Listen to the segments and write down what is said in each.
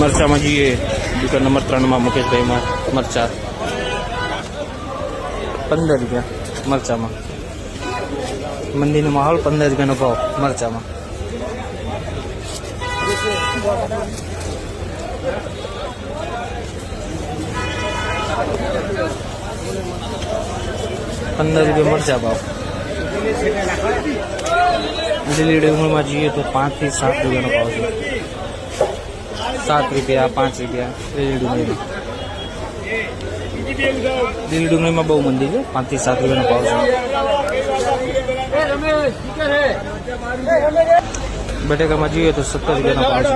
मरचा में जी दुकान नंबर 3 में मुकेश भाई में मरचा 15 रुपया मरचा में मंडी नो माहौल 15 रुपया नो भाव मरचा में 15 रुपया मरचा भाव। લીલી ડુંગળીમાં જોઈએ તો 5 થી 7 રૂપિયાનો ભાવ છે। 7 રૂપિયા 5 રૂપિયા લીલી ડુંગળીમાં। લીલી ડુંગળીમાં બહુ મંદી છે, 5 થી 7 રૂપિયાનો ભાવ છે। બટાકામાં જોઈએ તો 17 રૂપિયાનો ભાવ છે।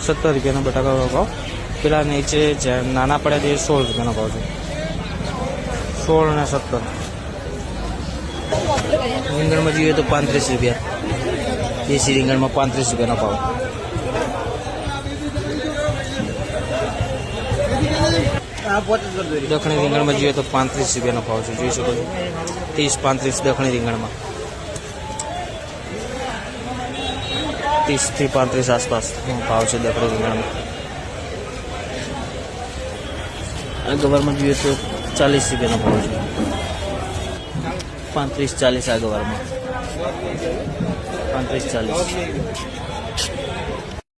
17 રૂપિયાનો બટાકાનો ભાવ। પેલા નીચે નાના પડ્યા તે 16 રૂપિયાનો ભાવ છે। 16 અને 17। રીંગણ में જોઈએ तो 35 रुपया देसी રીંગણ में 35 रुपया भाव। दक्षिणी રીંગણ में જોઈએ तो 35 रुपया भाव है। જોઈ શકો છો 30-35 दक्षिणी રીંગણ में 30 થી 35 आसपास भाव है दक्षिणी રીંગણ में। गवार में જોઈએ तो 40 रुपया भाव है। 35-40 आ गवार में 35-40।